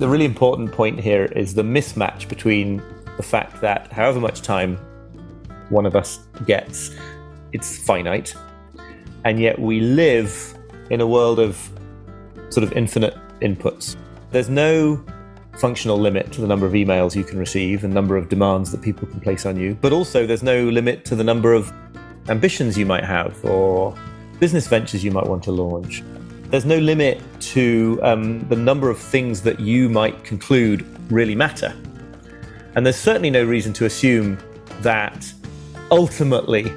the really important point here is the mismatch between the fact that however much time one of us gets, it's finite, and yet we live in a world of sort of infinite inputs. There's no functional limit to the number of emails you can receive and number of demands that people can place on you, but also there's no limit to the number of ambitions you might have or business ventures you might want to launch. There's no limit to the number of things that you might conclude really matter. And there's certainly no reason to assume that ultimately,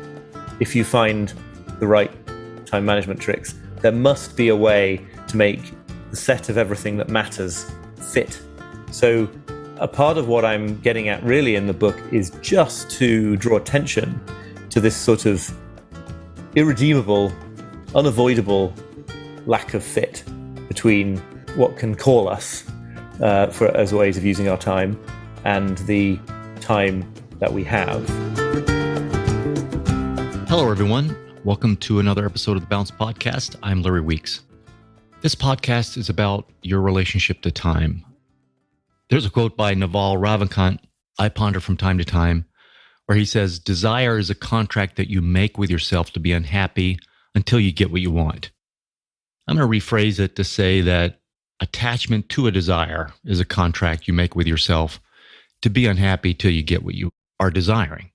if you find the right time management tricks, there must be a way to make the set of everything that matters fit. So a part of what I'm getting at really in the book is just to draw attention to this sort of irredeemable, unavoidable lack of fit between what can call us as ways of using our time and the time that we have. Hello, everyone. Welcome to another episode of the Bounce Podcast. I'm Larry Weeks. This podcast is about your relationship to time. There's a quote by Naval Ravikant I ponder from time to time, where he says, "Desire is a contract that you make with yourself to be unhappy until you get what you want." I'm going to rephrase it to say that attachment to a desire is a contract you make with yourself to be unhappy till you get what you are desiring.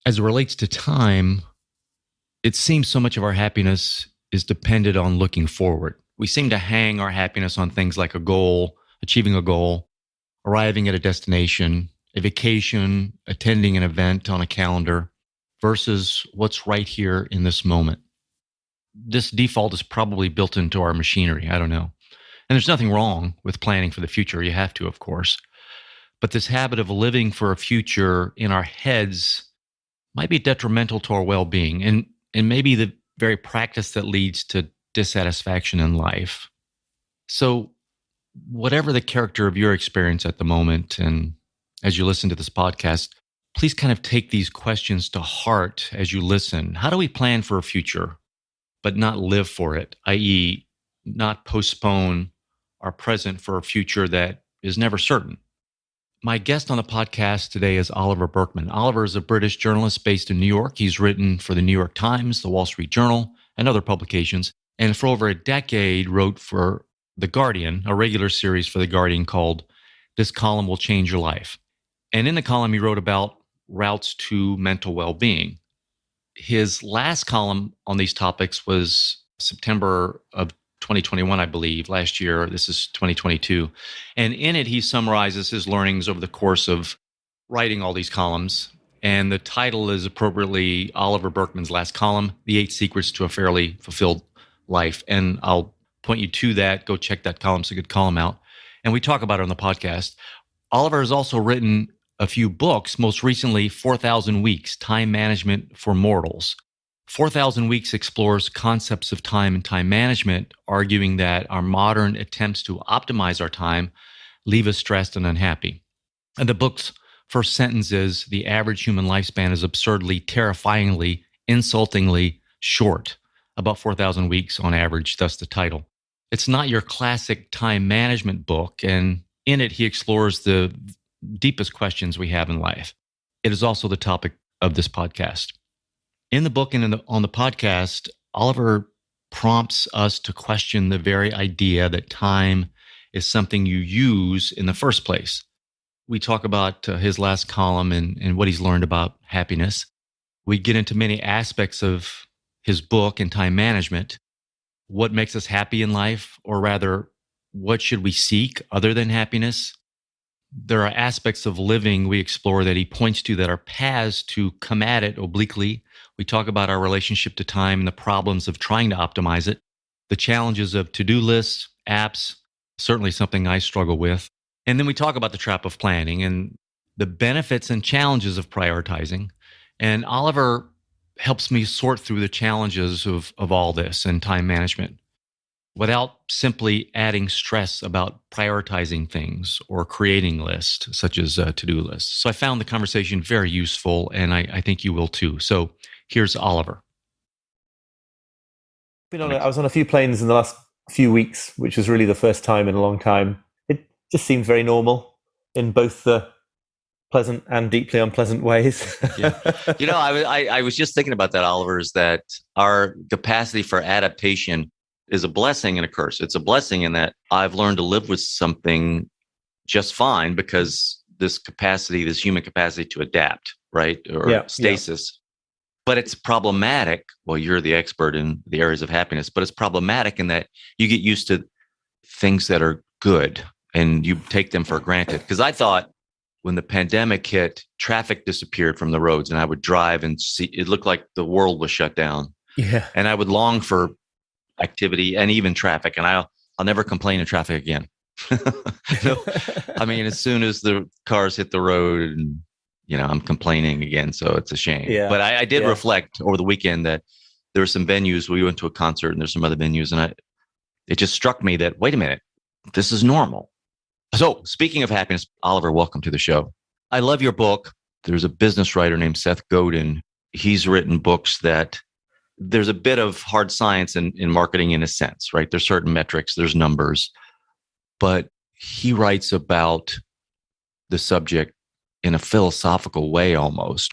As it relates to time, it seems so much of our happiness is dependent on looking forward. We seem to hang our happiness on things like a goal, achieving a goal, arriving at a destination, a vacation, attending an event on a calendar, versus what's right here in this moment. This default is probably built into our machinery. I don't know. And there's nothing wrong with planning for the future. You have to, of course. But this habit of living for a future in our heads might be detrimental to our well-being and maybe the very practice that leads to dissatisfaction in life. So whatever the character of your experience at the moment, and as you listen to this podcast, please kind of take these questions to heart as you listen. How do we plan for a future, but not live for it, i.e., not postpone our present for a future that is never certain? My guest on the podcast today is Oliver Burkeman. Oliver is a British journalist based in New York. He's written for the New York Times, the Wall Street Journal, and other publications. And for over a decade, wrote for The Guardian, a regular series for The Guardian called "This Column Will Change Your Life." And in the column, he wrote about routes to mental well-being. His last column on these topics was September of 2021, I believe, last year. This is 2022. And in it, he summarizes his learnings over the course of writing all these columns. And the title is appropriately Oliver Burkeman's last column, The 8 Secrets to a Fairly Fulfilled Life. And I'll point you to that. Go check that column. It's a good column out. And we talk about it on the podcast. Oliver has also written a few books, most recently 4,000 Weeks, Time Management for Mortals. 4,000 Weeks explores concepts of time and time management, arguing that our modern attempts to optimize our time leave us stressed and unhappy. And the book's first sentence is, "The average human lifespan is absurdly, terrifyingly, insultingly short, about 4,000 weeks on average," thus the title. It's not your classic time management book, and in it he explores the deepest questions we have in life. It is also the topic of this podcast. In the book and on the podcast, Oliver prompts us to question the very idea that time is something you use in the first place. We talk about his last column and what he's learned about happiness. We get into many aspects of his book and time management. What makes us happy in life, or rather, what should we seek other than happiness? There are aspects of living we explore that he points to that are paths to come at it obliquely. We talk about our relationship to time and the problems of trying to optimize it, the challenges of to-do lists, apps, certainly something I struggle with. And then we talk about the trap of planning and the benefits and challenges of prioritizing. And Oliver helps me sort through the challenges of all this and time management without simply adding stress about prioritizing things or creating lists, such as to-do lists. So I found the conversation very useful, and I think you will too. So here's Oliver. I was on a few planes in the last few weeks, which was really the first time in a long time. just seems very normal in both the pleasant and deeply unpleasant ways. Yeah. I was just thinking about that, Oliver, is that our capacity for adaptation is a blessing and a curse. It's a blessing in that I've learned to live with something just fine because this human capacity to adapt, right? Or stasis. But it's problematic. Well, you're the expert in the areas of happiness, but it's problematic in that you get used to things that are good and you take them for granted. Because I thought when the pandemic hit, traffic disappeared from the roads and I would drive and see, it looked like the world was shut down. Yeah. And I would long for activity and even traffic. And I'll never complain in traffic again. I mean, as soon as the cars hit the road and, I'm complaining again. So it's a shame. Yeah. But I did reflect over the weekend that there were some venues. We went to a concert and there's some other venues. And it just struck me that, wait a minute, this is normal. So speaking of happiness, Oliver, welcome to the show. I love your book. There's a business writer named Seth Godin. He's written books that there's a bit of hard science in marketing in a sense, right? There's certain metrics, there's numbers, but he writes about the subject in a philosophical way almost.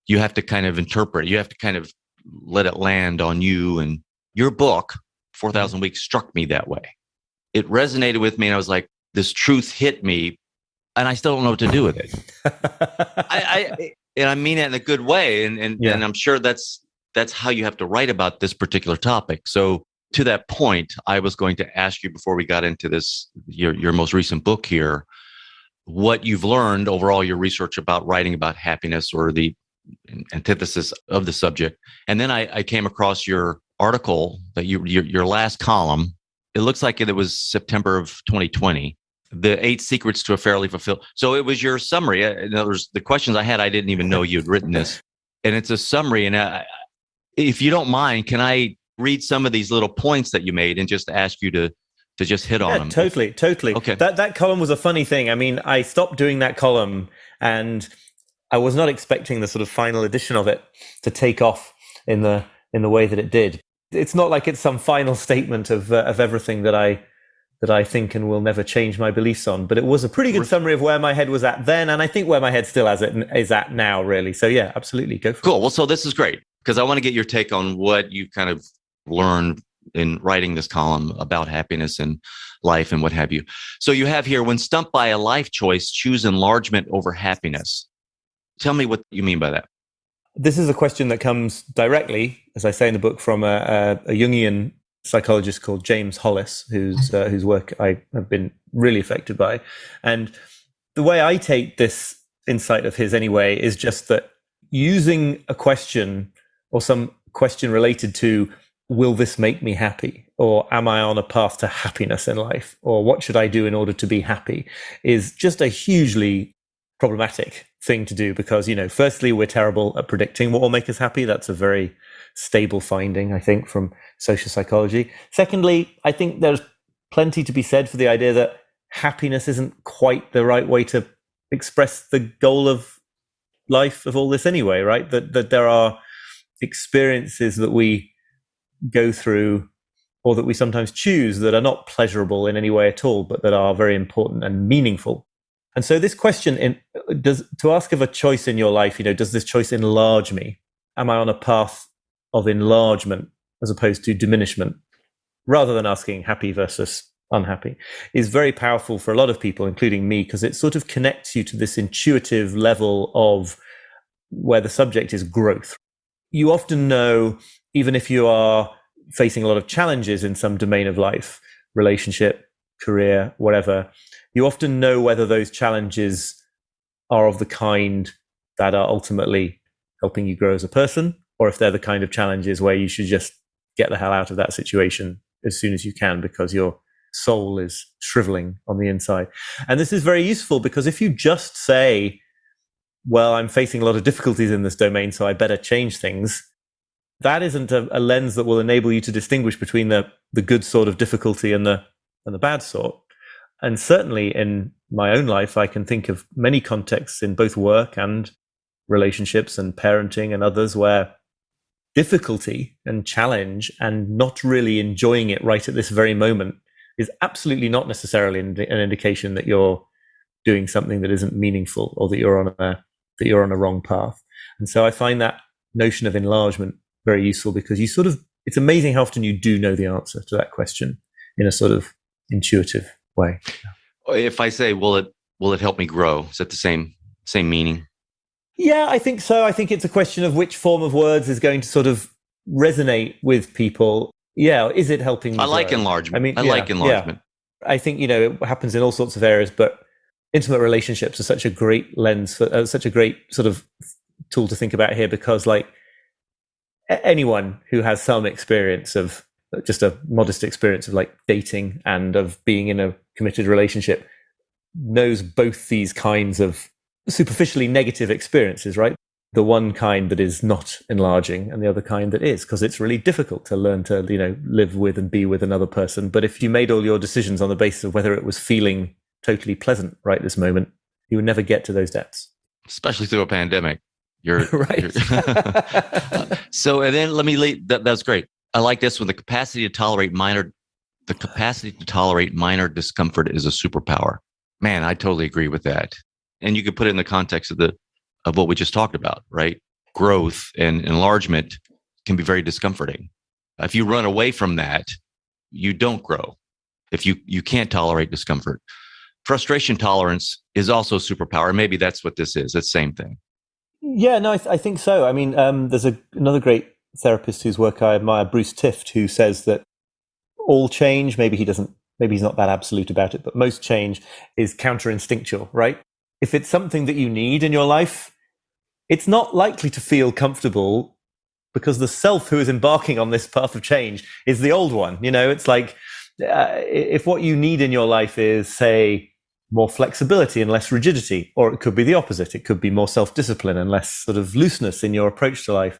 You have to kind of interpret, you have to kind of let it land on you. And your book, 4,000 Weeks, struck me that way. It resonated with me and I was like, this truth hit me and I still don't know what to do with it. And I mean it in a good way. And I'm sure that's how you have to write about this particular topic. So to that point, I was going to ask you before we got into this, your most recent book here, what you've learned overall, your research about writing about happiness or the antithesis of the subject. And then I came across your article that your last column. It looks like it was September of 2020, the 8 secrets to a fairly fulfilled. So it was your summary. In other words, the questions I had, I didn't even know you'd written this. And it's a summary. And if you don't mind, can I read some of these little points that you made and just ask you to just hit on them? Totally. Okay. That column was a funny thing. I mean, I stopped doing that column and I was not expecting the sort of final edition of it to take off in the way that it did. It's not like it's some final statement of everything that I think and will never change my beliefs on, but it was a pretty good summary of where my head was at then, and I think where my head still is at now, really. So yeah, absolutely, go for it. Cool. Well, so this is great because I want to get your take on what you kind of learned in writing this column about happiness and life and what have you. So you have here, when stumped by a life choice, choose enlargement over happiness. Tell me what you mean by that. This is a question that comes directly, as I say in the book, from a Jungian psychologist called James Hollis, whose work I have been really affected by. And the way I take this insight of his anyway is just that using a question or some question related to, will this make me happy? Or am I on a path to happiness in life? Or what should I do in order to be happy? Is just a hugely problematic thing to do because, firstly, we're terrible at predicting what will make us happy. That's a very stable finding, I think, from social psychology. Secondly, I think there's plenty to be said for the idea that happiness isn't quite the right way to express the goal of life of all this anyway, right? That there are experiences that we go through or that we sometimes choose that are not pleasurable in any way at all, but that are very important and meaningful. And so this question to ask of a choice in your life, does this choice enlarge me? Am I on a path of enlargement as opposed to diminishment, rather than asking happy versus unhappy, is very powerful for a lot of people, including me, because it sort of connects you to this intuitive level of where the subject is growth. You often know, even if you are facing a lot of challenges in some domain of life, relationship, career, whatever, you often know whether those challenges are of the kind that are ultimately helping you grow as a person, or if they're the kind of challenges where you should just get the hell out of that situation as soon as you can because your soul is shriveling on the inside. And this is very useful because if you just say, well, I'm facing a lot of difficulties in this domain, so I better change things, that isn't a lens that will enable you to distinguish between the good sort of difficulty and the bad sort. And certainly in my own life, I can think of many contexts in both work and relationships and parenting and others where difficulty and challenge and not really enjoying it right at this very moment is absolutely not necessarily an indication that you're doing something that isn't meaningful or that you're on a wrong path. And so I find that notion of enlargement very useful, because it's amazing how often you do know the answer to that question in a sort of intuitive way. If I say, will it help me grow? Is that the same meaning? Yeah, I think so. I think it's a question of which form of words is going to sort of resonate with people. Yeah, is it helping me I like grow? enlargement. I like enlargement. Yeah. I think, it happens in all sorts of areas, but intimate relationships are such a great lens for such a great sort of tool to think about here, because like anyone who has some experience of just a modest experience of like dating and of being in a committed relationship knows both these kinds of superficially negative experiences, right? The one kind that is not enlarging and the other kind that is, because it's really difficult to learn to, live with and be with another person. But if you made all your decisions on the basis of whether it was feeling totally pleasant right this moment, you would never get to those depths. Especially through a pandemic. You're right. So, and then that's great. I like this one. The capacity to tolerate minor discomfort is a superpower. Man, I totally agree with that. And you could put it in the context of what we just talked about, right? Growth and enlargement can be very discomforting. If you run away from that, you don't grow. If you can't tolerate discomfort. Frustration tolerance is also a superpower. Maybe that's what this is. It's the same thing. Yeah, no, I think so. I mean, there's another great therapist whose work I admire, Bruce Tift, who says that all change, maybe he's not that absolute about it, but most change is counter-instinctual, right? If it's something that you need in your life, it's not likely to feel comfortable, because the self who is embarking on this path of change is the old one. It's like, if what you need in your life is, say, more flexibility and less rigidity, or it could be the opposite. It could be more self-discipline and less sort of looseness in your approach to life.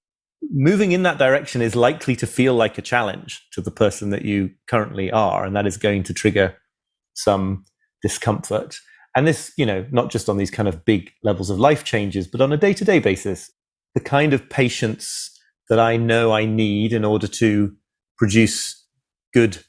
Moving in that direction is likely to feel like a challenge to the person that you currently are, and that is going to trigger some discomfort. And this, not just on these kind of big levels of life changes, but on a day-to-day basis, the kind of patience that I know I need in order to produce good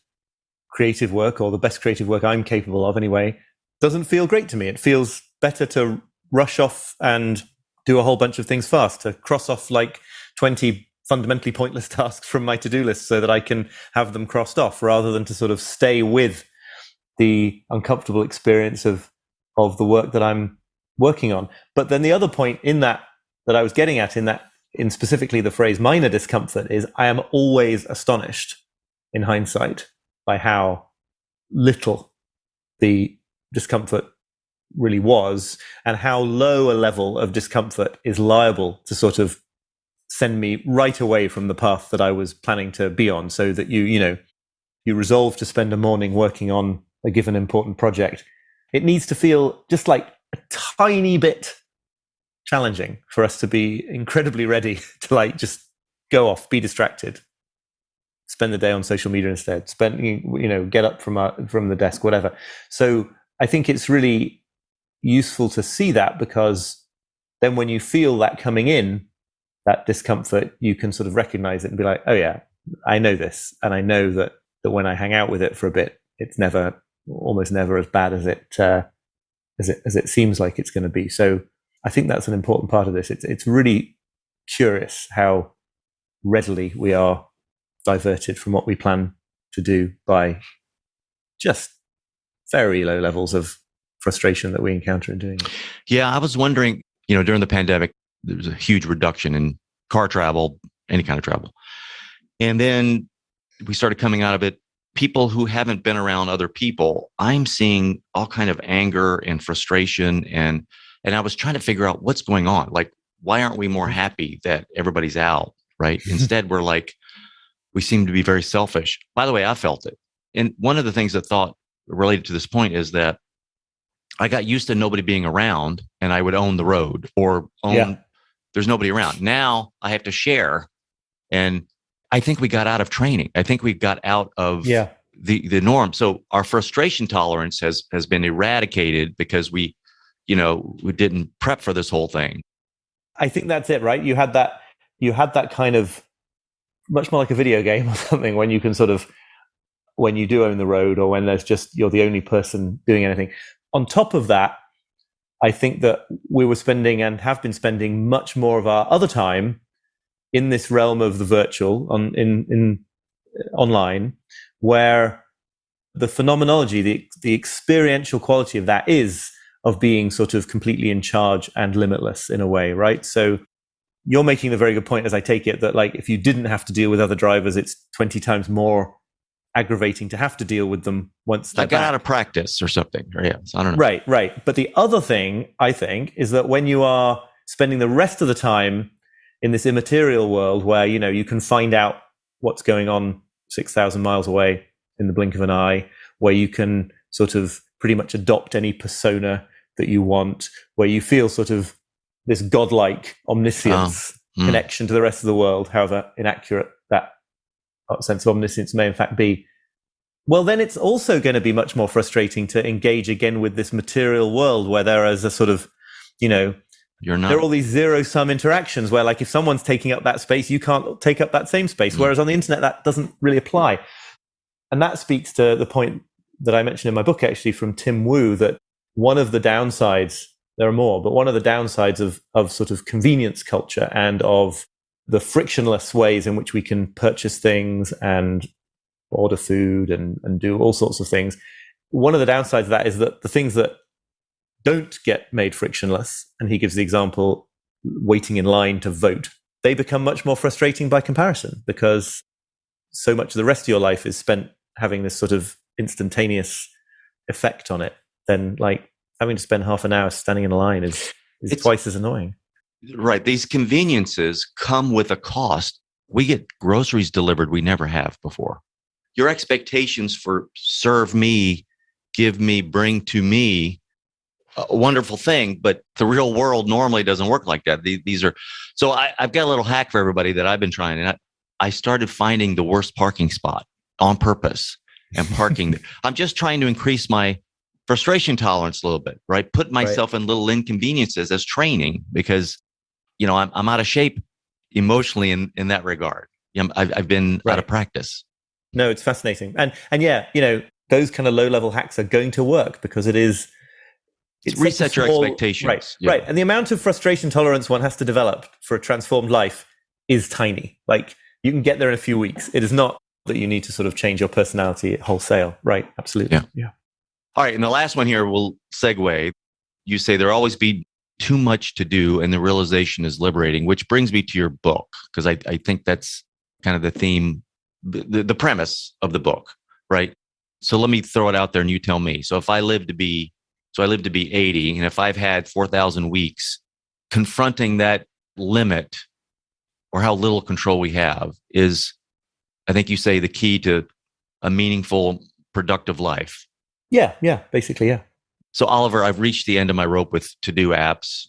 creative work, or the best creative work I'm capable of anyway, doesn't feel great to me. It feels better to rush off and do a whole bunch of things fast, to cross off like 20 fundamentally pointless tasks from my to-do list so that I can have them crossed off, rather than to sort of stay with the uncomfortable experience of the work that I'm working on. But then the other point in that I was getting at in specifically the phrase minor discomfort is, I am always astonished in hindsight by how little the discomfort really was, and how low a level of discomfort is liable to sort of send me right away from the path that I was planning to be on. So that you resolve to spend a morning working on a given important project, it needs to feel just like a tiny bit challenging for us to be incredibly ready to like just go off, be distracted, spend the day on social media instead, get up from the desk, whatever. So I think it's really useful to see that, because then when you feel that coming in, that discomfort, you can sort of recognize it and be like, oh yeah, I know this. And I know that when I hang out with it for a bit, it's almost never as bad as it seems like it's going to be. So I think that's an important part of this. It's really curious how readily we are diverted from what we plan to do by just very low levels of frustration that we encounter in doing it. Yeah, I was wondering, during the pandemic, there was a huge reduction in car travel, any kind of travel. And then we started coming out of it. People who haven't been around other people, I'm seeing all kind of anger and frustration. And I was trying to figure out what's going on. Like, why aren't we more happy that everybody's out, right? Instead, we're like, we seem to be very selfish. By the way, I felt it. And one of the things I thought related to this point is that I got used to nobody being around, and I would own the road there's nobody around. Now I have to share. And I think we got out of training. I think we got out of the norm. So our frustration tolerance has been eradicated because we didn't prep for this whole thing. I think that's it, right? You had that kind of, much more like a video game or something, when you can sort of when you do own the road, or when you're the only person doing anything. On top of that, I think that we were spending and have been spending much more of our other time in this realm of the virtual, online, where the phenomenology, the experiential quality of that is of being sort of completely in charge and limitless in a way, right? So you're making the very good point, as I take it, that like if you didn't have to deal with other drivers, it's 20 times more aggravating to have to deal with them once I got out of practice or something. Or I don't know. Right. But the other thing, I think, is that when you are spending the rest of the time in this immaterial world where, you can find out what's going on 6,000 miles away in the blink of an eye, where you can sort of pretty much adopt any persona that you want, where you feel sort of this godlike omniscience connection to the rest of the world, however inaccurate that sense of omniscience may in fact be, well, then it's also going to be much more frustrating to engage again with this material world where there is a sort of, there are all these zero-sum interactions where, like, if someone's taking up that space, you can't take up that same space, whereas on the internet, that doesn't really apply. And that speaks to the point that I mentioned in my book, actually, from Tim Wu, that one of the downsides, there are more, but one of the downsides of sort of convenience culture and of the frictionless ways in which we can purchase things and order food and do all sorts of things. One of the downsides of that is that the things that don't get made frictionless, and he gives the example, waiting in line to vote, they become much more frustrating by comparison, because so much of the rest of your life is spent having this sort of instantaneous effect on it. Then, like, having to spend half an hour standing in a line is twice as annoying. Right. These conveniences come with a cost. We get groceries delivered we never have before. Your expectations for serve me, give me, bring to me, a wonderful thing, but the real world normally doesn't work like that. These are, so I've got a little hack for everybody that I've been trying, and I started finding the worst parking spot on purpose and parking. I'm just trying to increase my frustration tolerance a little bit, right? Put myself in little inconveniences as training, because I'm out of shape emotionally in that regard. I've been out of practice. No, it's fascinating. And yeah, those kind of low level hacks are going to work, because it's reset your expectations. Right. And the amount of frustration tolerance one has to develop for a transformed life is tiny. Like, you can get there in a few weeks. It is not that you need to sort of change your personality wholesale. Right. Absolutely. Yeah. All right. And the last one here will segue. You say there'll always be too much to do, and the realization is liberating, which brings me to your book, because I think that's kind of the theme, the premise of the book, right? So let me throw it out there and you tell me. So I live to be 80, and if I've had 4,000 weeks, confronting that limit, or how little control we have, is, I think you say, the key to a meaningful, productive life. Yeah, basically, yeah. So Oliver, I've reached the end of my rope with to-do apps,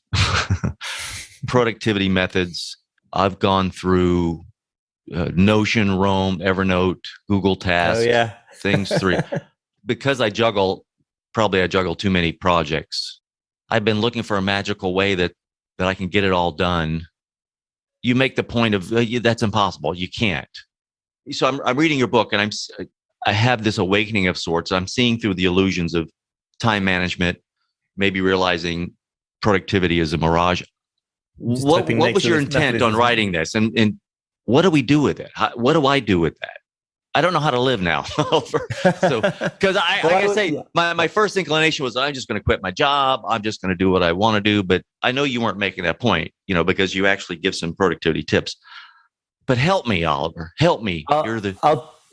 productivity methods. I've gone through Notion, Roam, Evernote, Google Tasks, Things 3. Because I juggle too many projects. I've been looking for a magical way that I can get it all done. You make the point of that's impossible. You can't. So I'm reading your book, and I have this awakening of sorts. I'm seeing through the illusions of time management, maybe realizing productivity is a mirage. What was your intent on writing this? And what do we do with it? What do I do with that? I don't know how to live now. So, because my first inclination was, I'm just going to quit my job. I'm just going to do what I want to do. But I know you weren't making that point, because you actually give some productivity tips. But help me, Oliver. Help me.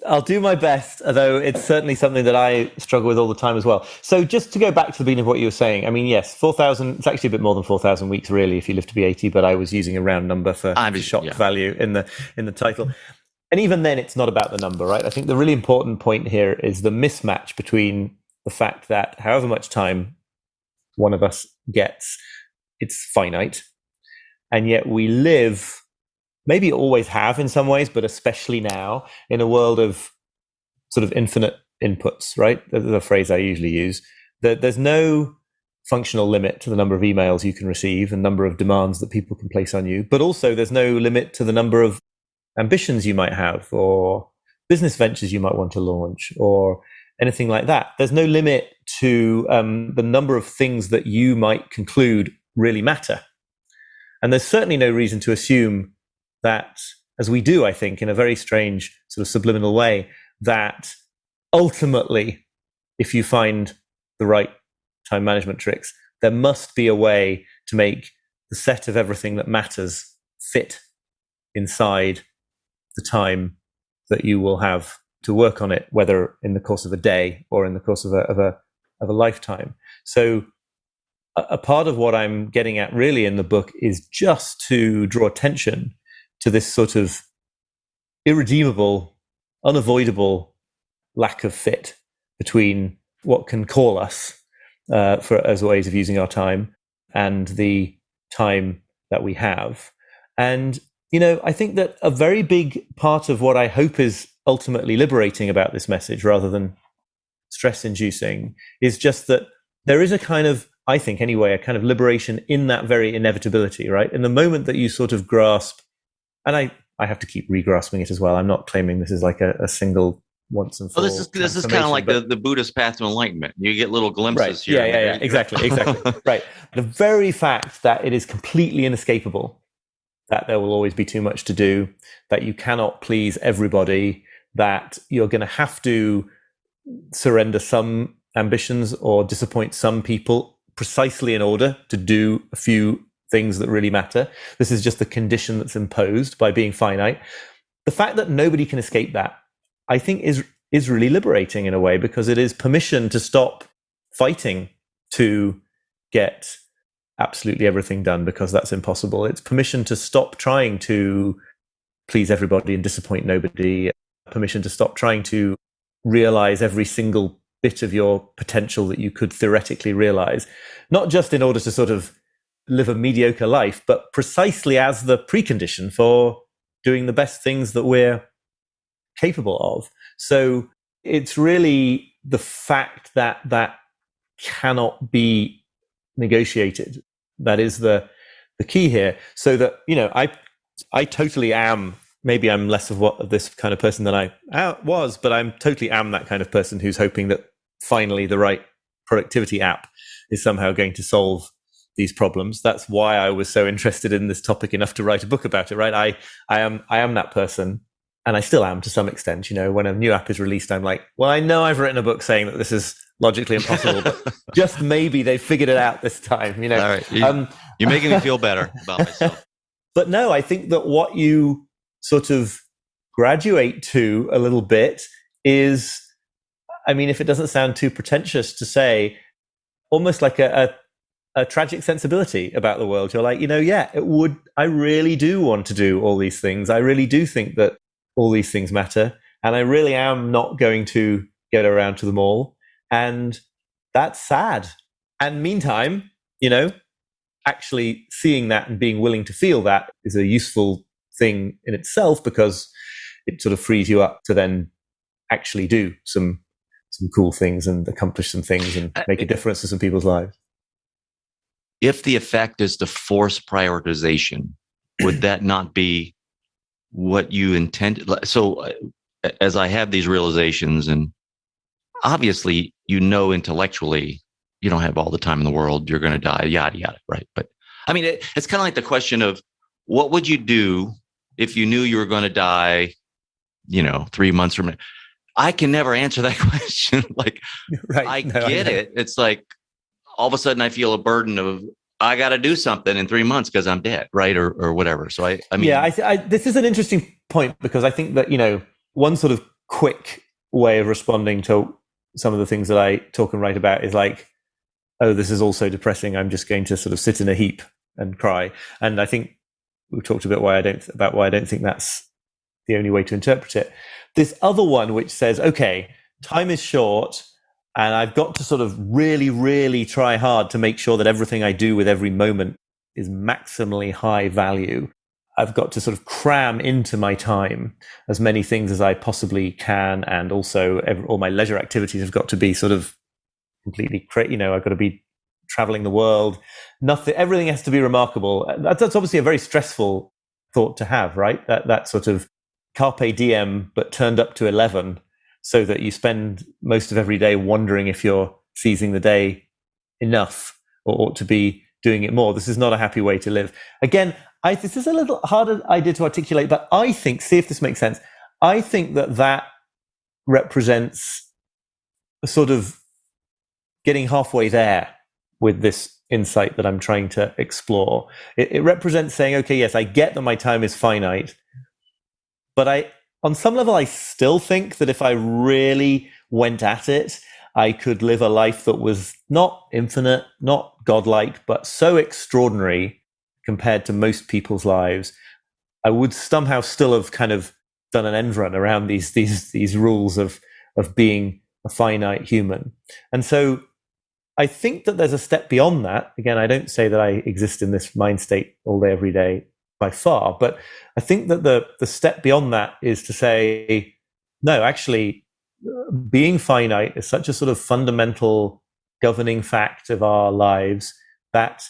I'll do my best, although it's certainly something that I struggle with all the time as well. So just to go back to the beginning of what you were saying, I mean, yes, 4,000, it's actually a bit more than 4,000 weeks, really, if you live to be 80, but I was using a round number for shock value in the title. And even then, it's not about the number, right? I think the really important point here is the mismatch between the fact that however much time one of us gets, it's finite. And yet we live, maybe always have in some ways, but especially now, in a world of sort of infinite inputs, right? The phrase I usually use. There's no functional limit to the number of emails you can receive and number of demands that people can place on you. But also there's no limit to the number of ambitions you might have, or business ventures you might want to launch or anything like that. There's no limit to the number of things that you might conclude really matter. And there's certainly no reason to assume that, as we do, I think, in a very strange sort of subliminal way, that ultimately, if you find the right time management tricks, there must be a way to make the set of everything that matters fit inside the time that you will have to work on it, whether in the course of a day or in the course of a lifetime. So a part of what I'm getting at really in the book is just to draw attention to this sort of irredeemable, unavoidable lack of fit between what can call us for as ways of using our time and the time that we have. And, I think that a very big part of what I hope is ultimately liberating about this message, rather than stress-inducing, is just that there is a kind of, I think anyway, a kind of liberation in that very inevitability, right? In the moment that you sort of grasp, and I have to keep re-grasping it as well. I'm not claiming this is like a single once and for all. This is kind of like the Buddhist path to enlightenment. You get little glimpses here. Yeah, exactly. Right. The very fact that it is completely inescapable, that there will always be too much to do, that you cannot please everybody, that you're going to have to surrender some ambitions or disappoint some people precisely in order to do a few things that really matter. This is just the condition that's imposed by being finite. The fact that nobody can escape that, I think, is really liberating in a way, because it is permission to stop fighting to get absolutely everything done, because that's impossible. It's permission to stop trying to please everybody and disappoint nobody. Permission to stop trying to realize every single bit of your potential that you could theoretically realize, not just in order to sort of live a mediocre life, but precisely as the precondition for doing the best things that we're capable of. So it's really the fact that that cannot be negotiated that is the key here. So that, I totally am, maybe I'm less of this kind of person than I was, but I'm totally am that kind of person who's hoping that finally the right productivity app is somehow going to solve these problems. That's why I was so interested in this topic enough to write a book about it, right? I am that person, and I still am to some extent. When a new app is released, I'm like, well, I know I've written a book saying that this is logically impossible, but just maybe they figured it out this time. All right. You're making me feel better about myself. But no, I think that what you sort of graduate to a little bit is, if it doesn't sound too pretentious to say, almost like a tragic sensibility about the world. You're like, I really do want to do all these things. I really do think that all these things matter. And I really am not going to get around to them all. And that's sad. And meantime, actually seeing that and being willing to feel that is a useful thing in itself, because it sort of frees you up to then actually do some cool things and accomplish some things and make a difference to some people's lives. If the effect is to force prioritization, would that not be what you intended? So as I have these realizations, and obviously, intellectually, you don't have all the time in the world, you're going to die, yada, yada, right? But it's kind of like the question of, what would you do if you knew you were going to die, 3 months from now? I can never answer that question. I get it. It's like, all of a sudden I feel a burden of, I got to do something in 3 months because I'm dead, right? Or whatever. So this is an interesting point, because I think that, one sort of quick way of responding to some of the things that I talk and write about is like, oh, this is also depressing. I'm just going to sort of sit in a heap and cry. And I think we talked a bit about why I don't think that's the only way to interpret it. This other one, which says, okay, time is short, and I've got to sort of really, really try hard to make sure that everything I do with every moment is maximally high value. I've got to sort of cram into my time as many things as I possibly can. And also all my leisure activities have got to be sort of completely I've got to be traveling the world. Everything has to be remarkable. That's obviously a very stressful thought to have, right? That sort of carpe diem, but turned up to 11 so that you spend most of every day wondering if you're seizing the day enough or ought to be doing it more. This is not a happy way to live. Again, this is a little harder idea to articulate, but I think, see if this makes sense, I think that represents a sort of getting halfway there with this insight that I'm trying to explore. It represents saying, okay, yes, I get that my time is finite, but on some level, I still think that if I really went at it, I could live a life that was not infinite, not godlike, but so extraordinary compared to most people's lives. I would somehow still have kind of done an end run around these rules of being a finite human. And so I think that there's a step beyond that. Again, I don't say that I exist in this mind state all day, every day by far, but I think that the step beyond that is to say, no, actually, being finite is such a sort of fundamental governing fact of our lives that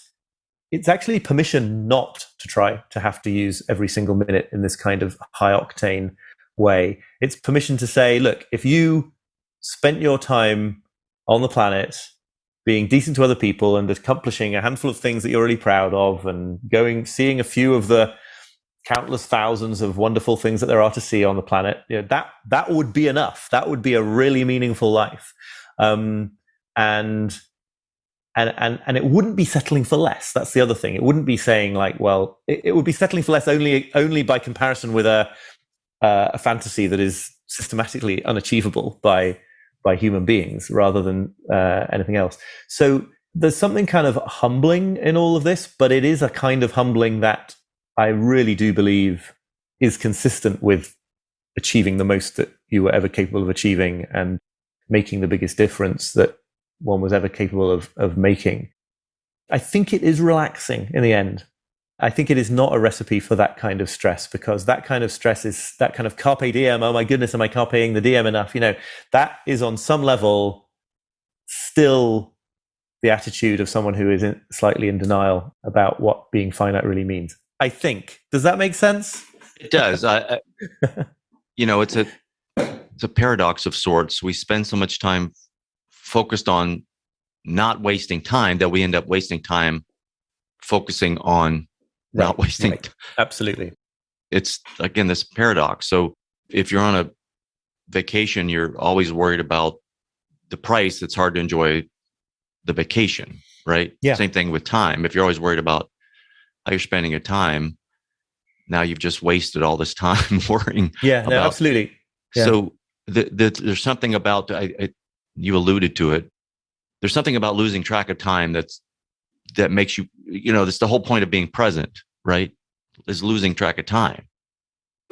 it's actually permission not to try to have to use every single minute in this kind of high octane way. It's permission to say, look, if you spent your time on the planet being decent to other people and accomplishing a handful of things that you're really proud of and seeing a few of the countless thousands of wonderful things that there are to see on the planet, that would be enough. That would be a really meaningful life. And it wouldn't be settling for less. That's the other thing. It wouldn't be saying like, well, it would be settling for less only by comparison with a fantasy that is systematically unachievable by human beings rather than anything else. So there's something kind of humbling in all of this, but it is a kind of humbling that I really do believe is consistent with achieving the most that you were ever capable of achieving and making the biggest difference that one was ever capable of making. I think it is relaxing in the end. I think it is not a recipe for that kind of stress, because that kind of stress is that kind of carpe diem. Oh my goodness, am I carpeing the diem enough? That is on some level still the attitude of someone who is slightly in denial about what being finite really means. I think. Does that make sense? It does. It's a paradox of sorts. We spend so much time focused on not wasting time that we end up wasting time focusing on not wasting. Right. Absolutely. It's, again, this paradox. So if you're on a vacation, you're always worried about the price. It's hard to enjoy the vacation, right? Yeah. Same thing with time. If you're always worried about how you're spending your time, now you've just wasted all this time worrying. Yeah, no, absolutely. Yeah. So there's something about, you alluded to it. There's something about losing track of time that makes you, that's the whole point of being present, right? Is losing track of time.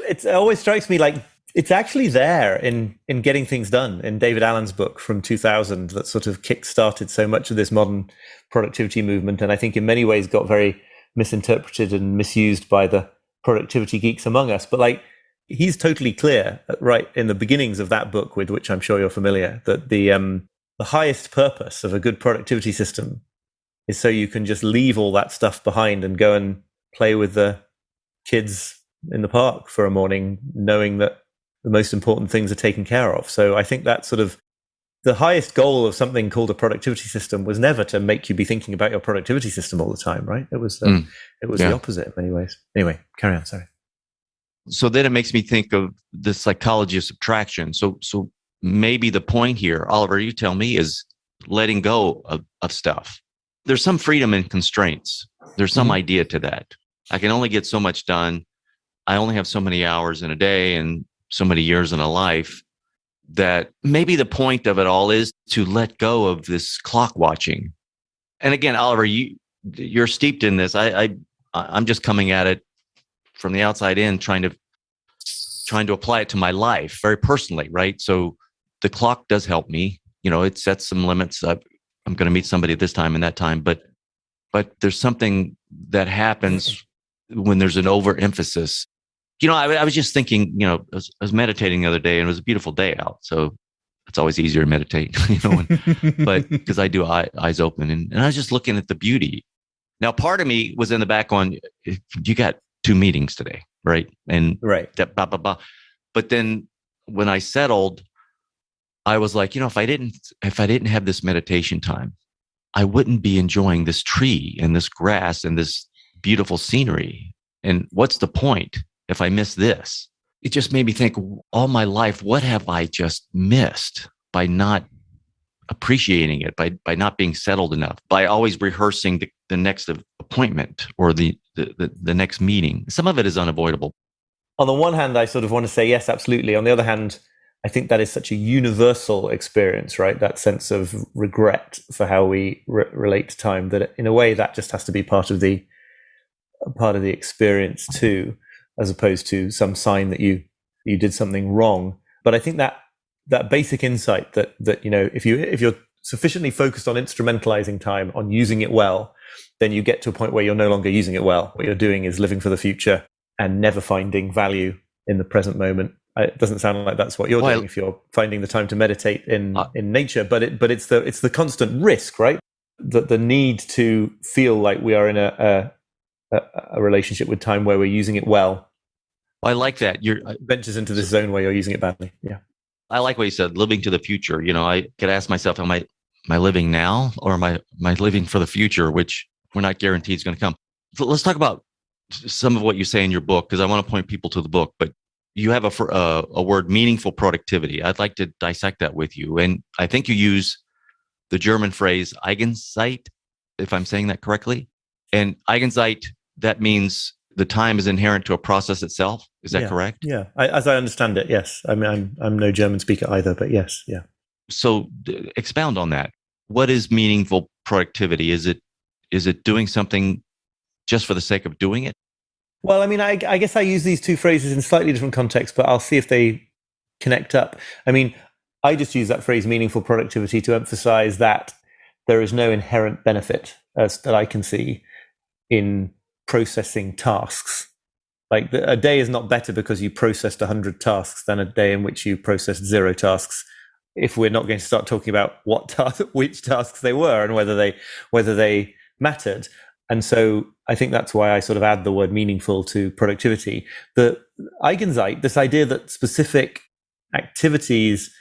It always strikes me like it's actually there in Getting Things Done, in David Allen's book from 2000 that sort of kick-started so much of this modern productivity movement, and I think in many ways got very misinterpreted and misused by the productivity geeks among us. But like, he's totally clear right in the beginnings of that book, with which I'm sure you're familiar, that the highest purpose of a good productivity system is so you can just leave all that stuff behind and go and play with the kids in the park for a morning, knowing that the most important things are taken care of. So I think that sort of the highest goal of something called a productivity system was never to make you be thinking about your productivity system all the time, right? It was the opposite in many ways. Anyway, carry on. Sorry. So then it makes me think of the psychology of subtraction. So maybe the point here, Oliver, you tell me, is letting go of stuff. There's some freedom in constraints. There's some idea to that. I can only get so much done. I only have so many hours in a day and so many years in a life, that maybe the point of it all is to let go of this clock watching. And again, Oliver, you're steeped in this. I'm just coming at it from the outside in, trying to apply it to my life very personally, right? So the clock does help me. It sets some limits. I'm going to meet somebody at this time and that time, but there's something that happens when there's an overemphasis. I was just thinking, I was meditating the other day, and it was a beautiful day out. So it's always easier to meditate, but because I do eyes open, and I was just looking at the beauty. Now, part of me was in the back on, you got 2 meetings today, right? And right. That blah, blah, blah. But then when I settled, I was like, if I didn't have this meditation time, I wouldn't be enjoying this tree and this grass and this beautiful scenery. And what's the point if I miss this? It just made me think, all my life, what have I just missed by not appreciating it, by not being settled enough, by always rehearsing the next appointment or the next meeting? Some of it is unavoidable. On the one hand, I sort of want to say yes, absolutely. On the other hand, I think that is such a universal experience, right? That sense of regret for how we relate to time, that in a way that just has to be part of the experience too, as opposed to some sign that you did something wrong. But I think that basic insight that if you're sufficiently focused on instrumentalizing time, on using it well, then you get to a point where you're no longer using it well. What you're doing is living for the future and never finding value in the present moment. It doesn't sound like that's what you're doing if you're finding the time to meditate in nature, but it's the constant risk, right? The need to feel like we are in a relationship with time where we're using it well. I like that. Ventures into this zone where you're using it badly. Yeah. I like what you said, living to the future. I could ask myself, am I living now, or am I living for the future, which we're not guaranteed is going to come? So let's talk about some of what you say in your book, because I want to point people to the book, but you have a word, meaningful productivity. I'd like to dissect that with you. And I think you use the German phrase Eigenzeit, if I'm saying that correctly. And Eigenzeit, that means the time is inherent to a process itself. Is that correct? Yeah. As I understand it, yes. I mean, I'm no German speaker either, but yes. Yeah. So expound on that. What is meaningful productivity? Is it doing something just for the sake of doing it? Well, I mean, I guess I use these two phrases in slightly different contexts, but I'll see if they connect up. I mean, I just use that phrase meaningful productivity to emphasize that there is no inherent benefit that I can see in processing tasks. Like a day is not better because you processed 100 tasks than a day in which you processed 0 tasks. If we're not going to start talking about which tasks they were and whether they mattered. And so I think that's why I sort of add the word meaningful to productivity. The Eigenzeit, this idea that specific activities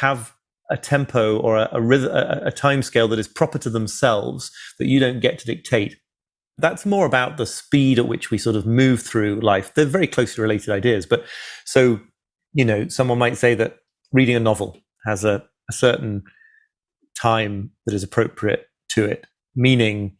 have a tempo or a time scale that is proper to themselves, that you don't get to dictate. That's more about the speed at which we sort of move through life. They're very closely related ideas. But so, someone might say that reading a novel has a certain time that is appropriate to it, meaning,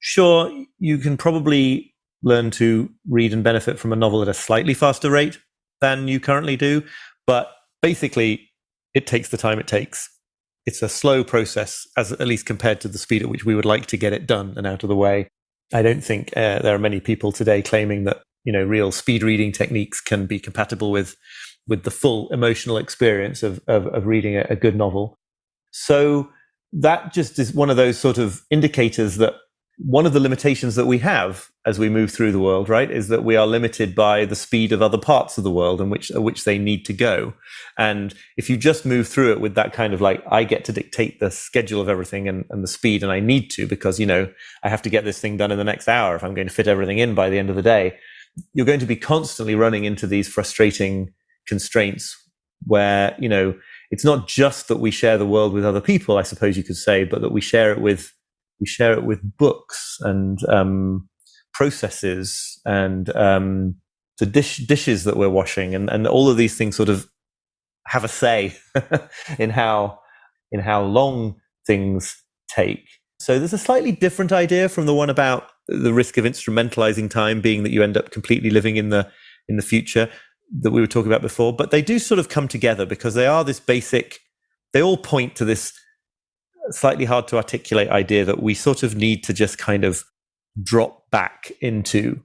sure, you can probably learn to read and benefit from a novel at a slightly faster rate than you currently do, but basically it takes the time it takes. It's a slow process, at least compared to the speed at which we would like to get it done and out of the way. I don't think there are many people today claiming that real speed reading techniques can be compatible with the full emotional experience of reading a good novel. So that just is one of those sort of indicators that one of the limitations that we have as we move through the world, right, is that we are limited by the speed of other parts of the world in which they need to go. And if you just move through it with that kind of like, I get to dictate the schedule of everything and the speed, and I need to, because, I have to get this thing done in the next hour if I'm going to fit everything in by the end of the day, you're going to be constantly running into these frustrating constraints where, it's not just that we share the world with other people, I suppose you could say, but that we share it with books and processes and the dishes that we're washing, and all of these things sort of have a say in how long things take. So there's a slightly different idea from the one about the risk of instrumentalizing time being that you end up completely living in the future that we were talking about before. But they do sort of come together because they are they all point to this slightly hard to articulate idea that we sort of need to just kind of drop back into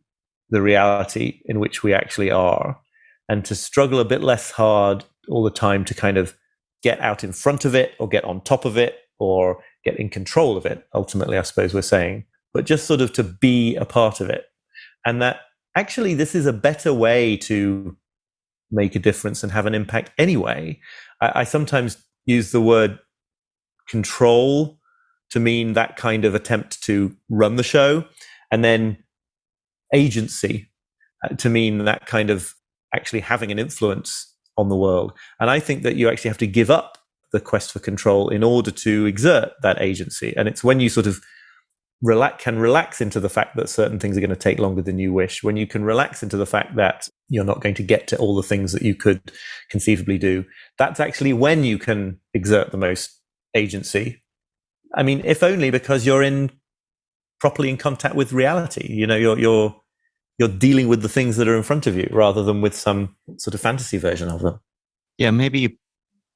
the reality in which we actually are, and to struggle a bit less hard all the time to kind of get out in front of it or get on top of it or get in control of it, ultimately, I suppose we're saying, but just sort of to be a part of it. And that actually this is a better way to make a difference and have an impact anyway. I sometimes use the word control to mean that kind of attempt to run the show, and then agency to mean that kind of actually having an influence on the world. And I think that you actually have to give up the quest for control in order to exert that agency. And it's when you sort of can relax into the fact that certain things are going to take longer than you wish, when you can relax into the fact that you're not going to get to all the things that you could conceivably do, that's actually when you can exert the most agency. I mean, if only because you're properly in contact with reality. You're dealing with the things that are in front of you rather than with some sort of fantasy version of them. Yeah, maybe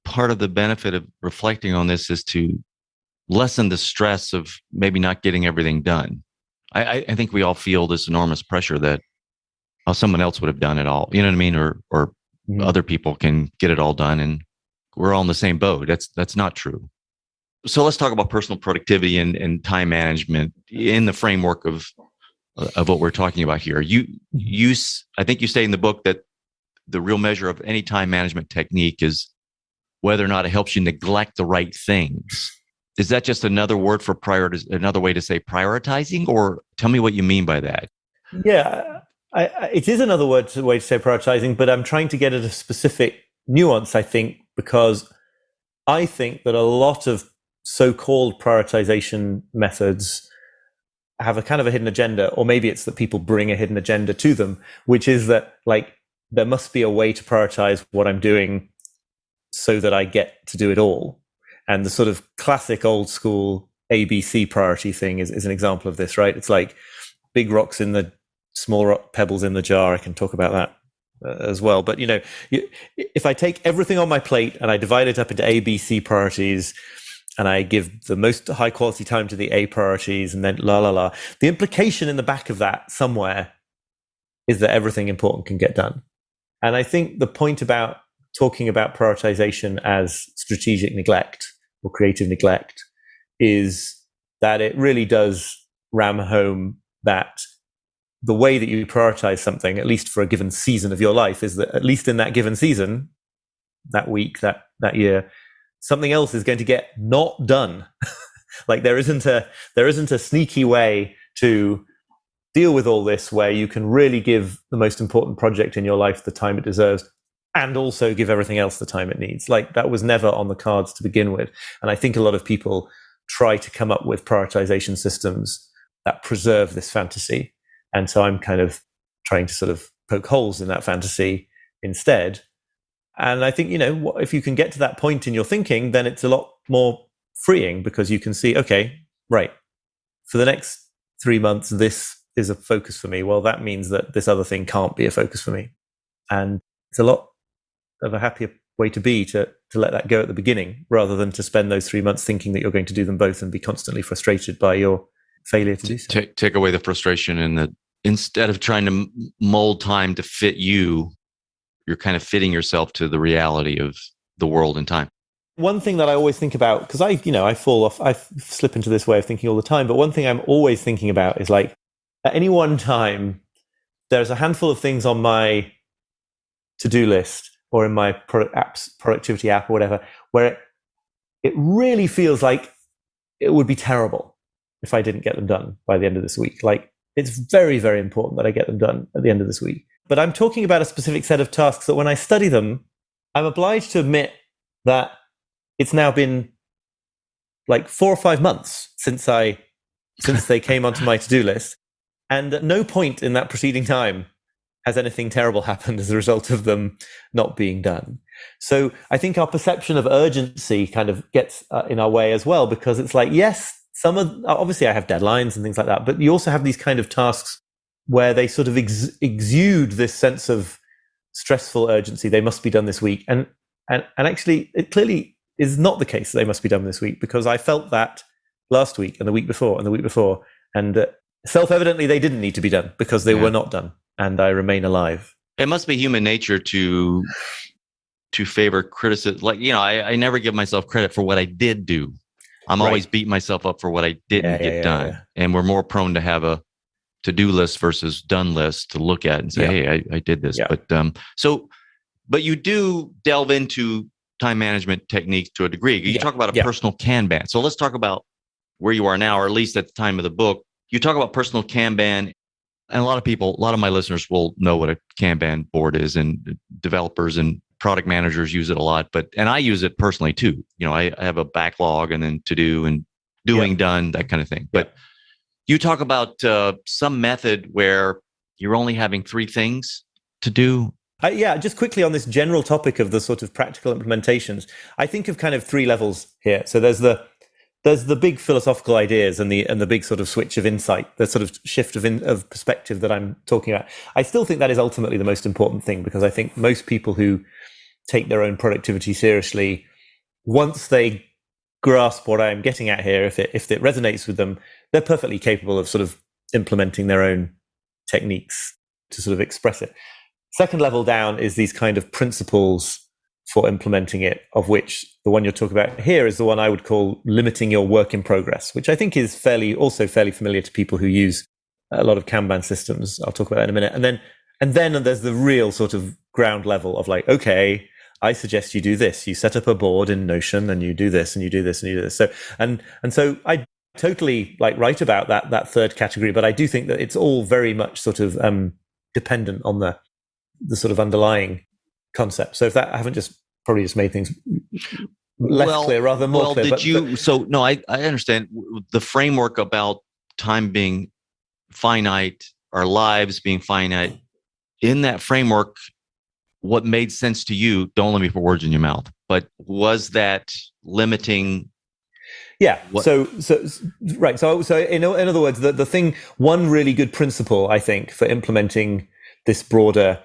part of the benefit of reflecting on this is to lessen the stress of maybe not getting everything done. I think we all feel this enormous pressure that someone else would have done it all. You know what I mean? Or other people can get it all done, and we're all in the same boat. That's not true. So let's talk about personal productivity and time management in the framework of what we're talking about here. I think you say in the book that the real measure of any time management technique is whether or not it helps you neglect the right things. Is that just another word for another way to say prioritizing, or tell me what you mean by that? Yeah, it is another way to say prioritizing, but I'm trying to get at a specific nuance, I think, because I think that a lot of so-called prioritization methods have a kind of a hidden agenda, or maybe it's that people bring a hidden agenda to them, which is that there must be a way to prioritize what I'm doing so that I get to do it all. And the sort of classic old school ABC priority thing is an example of this, right? It's like big rocks in the small pebbles in the jar. I can talk about that as well. But, if I take everything on my plate and I divide it up into ABC priorities, and I give the most high quality time to the A priorities, and then the implication in the back of that somewhere is that everything important can get done. And I think the point about talking about prioritization as strategic neglect or creative neglect is that it really does ram home that the way that you prioritize something, at least for a given season of your life, is that at least in that given season, that week, that year, something else is going to get not done. There isn't a sneaky way to deal with all this where you can really give the most important project in your life the time it deserves and also give everything else the time it needs. That was never on the cards to begin with. And I think a lot of people try to come up with prioritization systems that preserve this fantasy. And so I'm kind of trying to sort of poke holes in that fantasy instead. And I think, if you can get to that point in your thinking, then it's a lot more freeing, because you can see, okay, right, for the next 3 months, this is a focus for me. Well, that means that this other thing can't be a focus for me. And it's a lot of a happier way to be to let that go at the beginning, rather than to spend those 3 months thinking that you're going to do them both and be constantly frustrated by your failure to do so. Take away the frustration, and that instead of trying to mold time to fit you, you're kind of fitting yourself to the reality of the world and time. One thing that I always think about, because I slip into this way of thinking all the time, but one thing I'm always thinking about is at any one time, there's a handful of things on my to-do list or in my productivity app or whatever, where it really feels like it would be terrible if I didn't get them done by the end of this week. It's very, very important that I get them done at the end of this week. But I'm talking about a specific set of tasks that when I study them, I'm obliged to admit that it's now been 4 or 5 months since they came onto my to-do list. And at no point in that preceding time has anything terrible happened as a result of them not being done. So I think our perception of urgency kind of gets in our way as well, because it's yes, obviously I have deadlines and things like that, but you also have these kind of tasks where they sort of exude this sense of stressful urgency. They must be done this week. And actually, it clearly is not the case that they must be done this week, because I felt that last week and the week before and the week before. And self-evidently, they didn't need to be done because they were not done. And I remain alive. It must be human nature to favor criticism. I never give myself credit for what I did do. I'm always beating myself up for what I didn't get done. Yeah. And we're more prone to have a to-do list versus done list to look at and say, hey, I did this. Yeah. But you do delve into time management techniques to a degree. You talk about a personal Kanban. So let's talk about where you are now, or at least at the time of the book. You talk about personal Kanban And a lot of my listeners will know what a Kanban board is, and developers and product managers use it a lot. And I use it personally too. I have a backlog and then to do and doing, done, that kind of thing. But you talk about some method where you're only having 3 things to do. Just quickly on this general topic of the sort of practical implementations, I think of kind of 3 levels here. So there's the big philosophical ideas and the big sort of switch of insight, the sort of shift of perspective that I'm talking about. I still think that is ultimately the most important thing, because I think most people who take their own productivity seriously, once they grasp what I'm getting at here, if it resonates with them, they're perfectly capable of sort of implementing their own techniques to sort of express it. Second level down is these kind of principles for implementing it, of which the one you're talking about here is the one I would call limiting your work in progress, which I think is fairly familiar to people who use a lot of Kanban systems. I'll talk about that in a minute. And then there's the real sort of ground level of like, okay, I suggest you do this. You set up a board in Notion and you do this and you do this and you do this. So and so I totally write about that third category, but I do think that it's all very much sort of dependent on the sort of underlying concept. So if that, I haven't probably just made things less clear rather than more clear. I understand the framework about time being finite, our lives being finite. In that framework, what made sense to you, don't let me put words in your mouth, but was that limiting? Yeah. So in other words, the thing, one really good principle, I think, for implementing this broader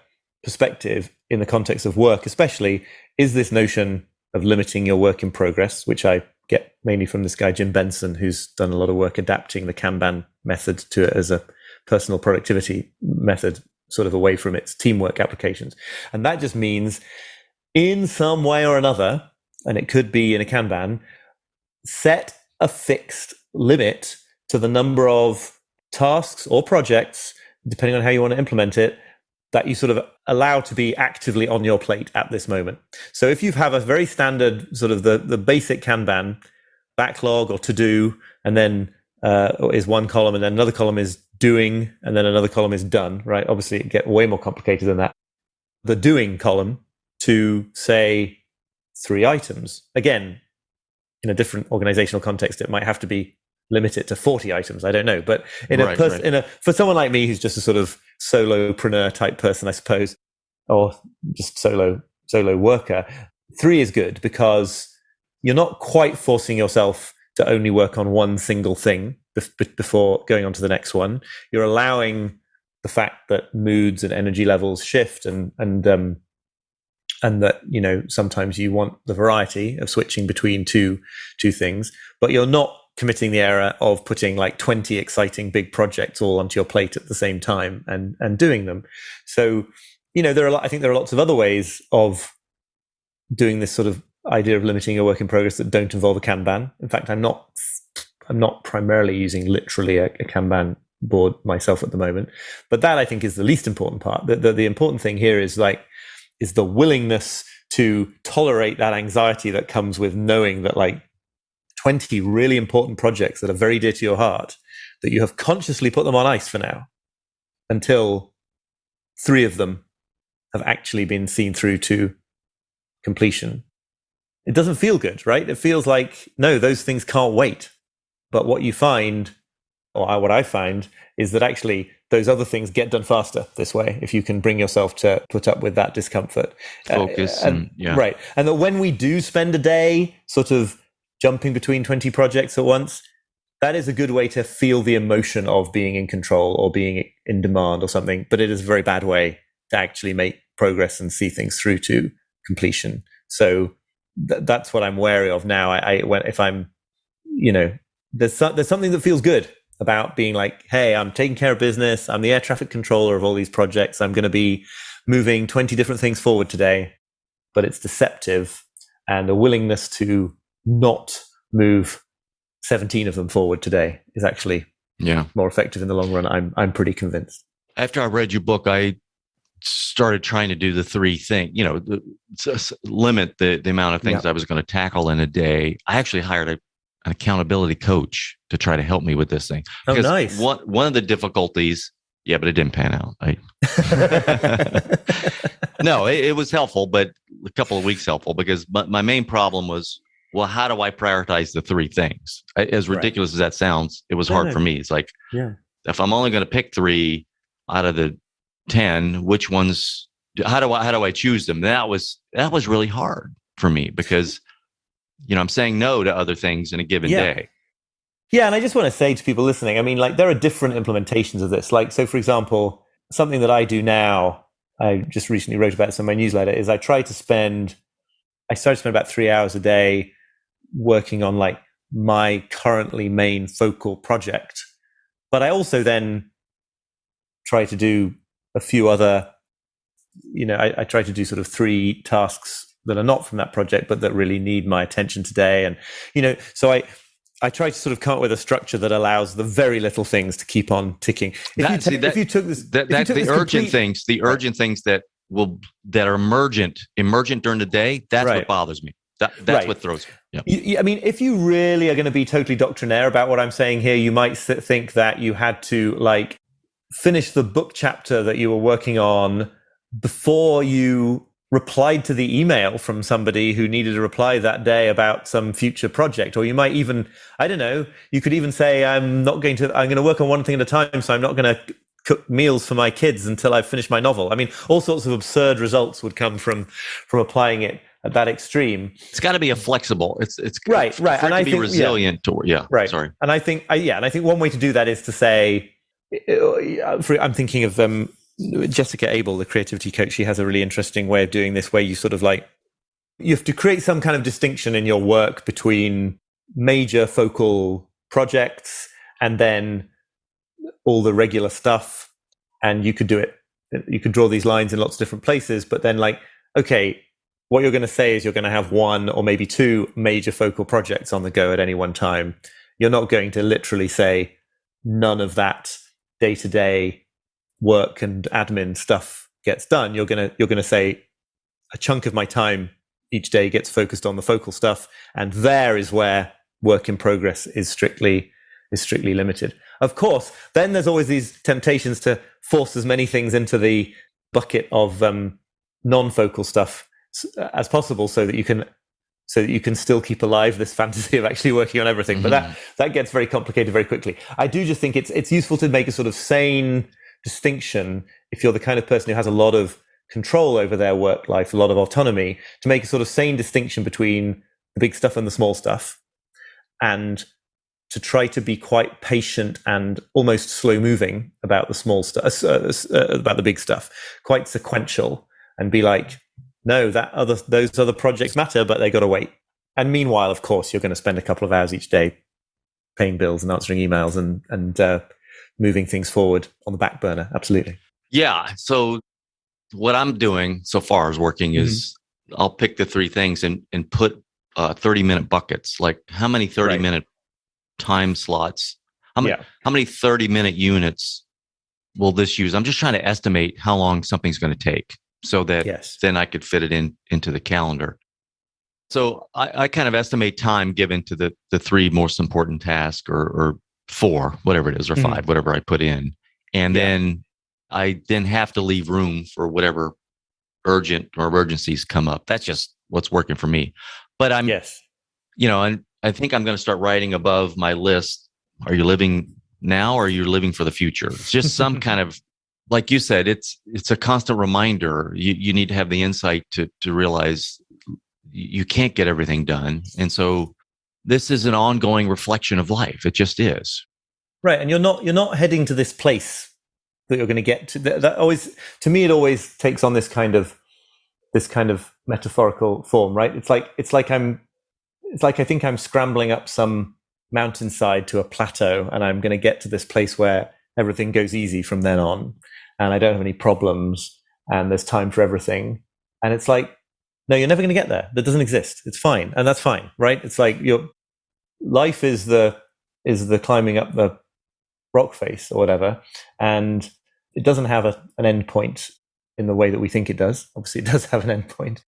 perspective in the context of work especially, is this notion of limiting your work in progress, which I get mainly from this guy, Jim Benson, who's done a lot of work adapting the Kanban method to it as a personal productivity method, sort of away from its teamwork applications. And that just means in some way or another, and it could be in a Kanban, set a fixed limit to the number of tasks or projects, depending on how you want to implement it, that you sort of allow to be actively on your plate at this moment. So if you have a very standard sort of the basic Kanban backlog or to do, and then is one column, and then another column is doing, and then another column is done, right? Obviously it gets way more complicated than that. The doing column to say 3 items. Again, in a different organizational context, it might have to be limit it to 40 items. I don't know. But for someone like me, who's just a sort of solopreneur type person, I suppose, or just solo worker, 3 is good, because you're not quite forcing yourself to only work on one single thing before going on to the next one. You're allowing the fact that moods and energy levels shift, and that, sometimes you want the variety of switching between two things, but you're not committing the error of putting 20 exciting big projects all onto your plate at the same time and doing them. So, I think there are lots of other ways of doing this sort of idea of limiting your work in progress that don't involve a Kanban. In fact, I'm not primarily using literally a Kanban board myself at the moment, but that I think is the least important part. The important thing here is the willingness to tolerate that anxiety that comes with knowing that 20 really important projects that are very dear to your heart, that you have consciously put them on ice for now until 3 of them have actually been seen through to completion. It doesn't feel good, right? It feels like, no, those things can't wait. But what you find, or what I find, is that actually those other things get done faster this way, if you can bring yourself to put up with that discomfort. Focus. Right. And that when we do spend a day sort of jumping between 20 projects at once, that is a good way to feel the emotion of being in control or being in demand or something, but it is a very bad way to actually make progress and see things through to completion. So that's what I'm wary of now. If I'm, there's something that feels good about being hey, I'm taking care of business. I'm the air traffic controller of all these projects. I'm going to be moving 20 different things forward today, but it's deceptive, and a willingness to not move 17 of them forward today is actually more effective in the long run. I'm pretty convinced. After I read your book, I started trying to do the 3 things, limit the amount of things I was going to tackle in a day. I actually hired an accountability coach to try to help me with this thing. Because nice. One of the difficulties Yeah, but it didn't pan out. No, it was helpful, but a couple of weeks helpful, because my main problem was, well, how do I prioritize the three things? As ridiculous as that sounds, it was hard for me. It's like, if I'm only going to pick 3 out of the 10, which ones? How do I choose them? That was really hard for me, because I'm saying no to other things in a given day. Yeah, and I just want to say to people listening, I mean, like, there are different implementations of this. Like, so for example, something that I do now, I just recently wrote about this in my newsletter, is I started to spend about 3 hours a day working on like my currently main focal project. But I also then try to do a few other, I try to do sort of 3 tasks that are not from that project, but that really need my attention today. And, so I try to sort of come up with a structure that allows the very little things to keep on ticking. If you took the urgent things that are emergent during the day, that's what bothers me. That's what throws me. Yeah. I mean, if you really are going to be totally doctrinaire about what I'm saying here, you might think that you had to like finish the book chapter that you were working on before you replied to the email from somebody who needed a reply that day about some future project. Or you might even, I don't know, you could even say, I'm going to work on one thing at a time, so I'm not going to cook meals for my kids until I've finished my novel. I mean, all sorts of absurd results would come from applying it at that extreme. It's got to be a flexible. It's right. And I think resilient. Right. Sorry. And I think one way to do that is to say, I'm thinking of Jessica Abel, the creativity coach. She has a really interesting way of doing this, where you sort of like, you have to create some kind of distinction in your work between major focal projects and then all the regular stuff. And you could draw these lines in lots of different places, but then like, okay, what you're going to say is you're going to have 1 or maybe 2 major focal projects on the go at any one time. You're not going to literally say none of that day-to-day work and admin stuff gets done. You're going to say a chunk of my time each day gets focused on the focal stuff, and there is where work in progress is strictly limited. Of course, then there's always these temptations to force as many things into the bucket of non-focal stuff as possible, so that you can still keep alive this fantasy of actually working on everything. Mm-hmm. But that gets very complicated very quickly. I do just think it's useful to make a sort of sane distinction, if you're the kind of person who has a lot of control over their work life, a lot of autonomy, to make a sort of sane distinction between the big stuff and the small stuff, and to try to be quite patient and almost slow moving about the small stuff, about the big stuff, quite sequential, and be like, no, those other projects matter, but they got to wait. And meanwhile, of course, you're going to spend a couple of hours each day paying bills and answering emails and moving things forward on the back burner. Absolutely. Yeah. So what I'm doing so far is working is I'll pick the 3 things and put 30-minute buckets. Like, how many 30-minute time slots? How many 30-minute units will this use? I'm just trying to estimate how long something's going to take, so that then I could fit it into the calendar. So I kind of estimate time given to the 3 most important tasks, or 4, whatever it is, or 5, whatever I put in. And then I have to leave room for whatever urgent or emergencies come up. That's just what's working for me. But and I think I'm going to start writing above my list, are you living now, or are you living for the future? It's just some kind of, like you said, it's a constant reminder. You need to have the insight to realize you can't get everything done. And so this is an ongoing reflection of life. It just is. Right. And you're not heading to this place that you're going to get to. That always, to me, it always takes on this kind of metaphorical form, right? It's like I think I'm scrambling up some mountainside to a plateau, and I'm going to get to this place where everything goes easy from then on, and I don't have any problems, and there's time for everything. And it's like, no, you're never going to get there. That doesn't exist. It's fine, and that's fine, right? It's like your life is the climbing up the rock face or whatever, and it doesn't have an end point in the way that we think it does. Obviously, it does have an end point.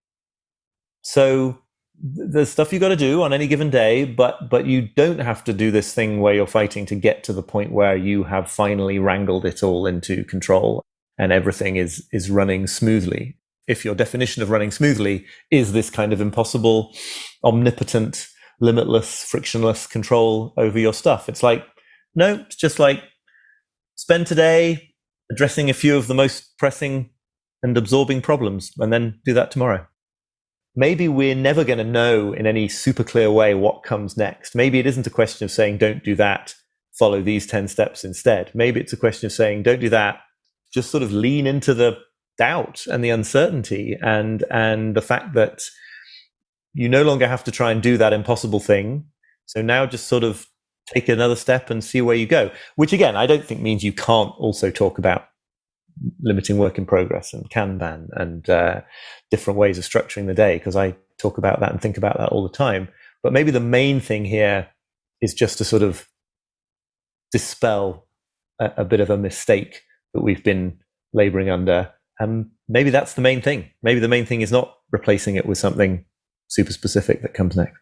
So there's stuff you got to do on any given day, but you don't have to do this thing where you're fighting to get to the point where you have finally wrangled it all into control and everything is running smoothly. If your definition of running smoothly is this kind of impossible, omnipotent, limitless, frictionless control over your stuff, it's like, no, it's just like spend today addressing a few of the most pressing and absorbing problems, and then do that tomorrow. Maybe we're never going to know in any super clear way what comes next. Maybe it isn't a question of saying, don't do that, follow these 10 steps instead. Maybe it's a question of saying, don't do that, just sort of lean into the doubt and the uncertainty and the fact that you no longer have to try and do that impossible thing. So now just sort of take another step and see where you go, which again, I don't think means you can't also talk about limiting work in progress and Kanban and different ways of structuring the day, because I talk about that and think about that all the time. But maybe the main thing here is just to sort of dispel a bit of a mistake that we've been laboring under. And maybe that's the main thing. Maybe the main thing is not replacing it with something super specific that comes next.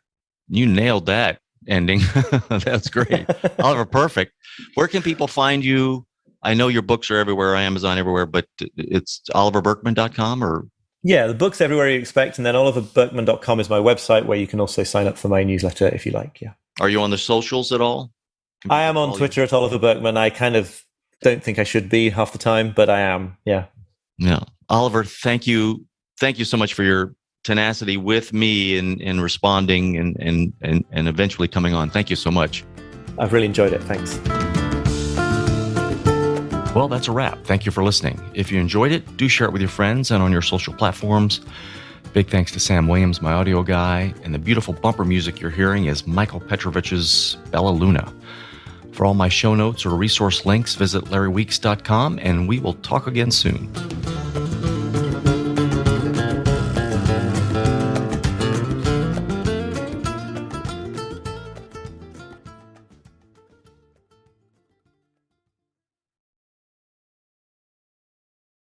You nailed that ending. That's great. Oliver, perfect. Where can people find you? I know your books are everywhere, Amazon everywhere, but it's oliverburkeman.com or? Yeah, the book's everywhere you expect. And then oliverburkeman.com is my website where you can also sign up for my newsletter if you like. Yeah. Are you on the socials at all? I am on Twitter at Oliver Burkeman. I kind of don't think I should be half the time, but I am. Yeah. Yeah. Oliver, thank you. Thank you so much for your tenacity with me in responding and eventually coming on. Thank you so much. I've really enjoyed it. Thanks. Well, that's a wrap. Thank you for listening. If you enjoyed it, do share it with your friends and on your social platforms. Big thanks to Sam Williams, my audio guy, and the beautiful bumper music you're hearing is Michael Petrovich's Bella Luna. For all my show notes or resource links, visit larryweeks.com, and we will talk again soon.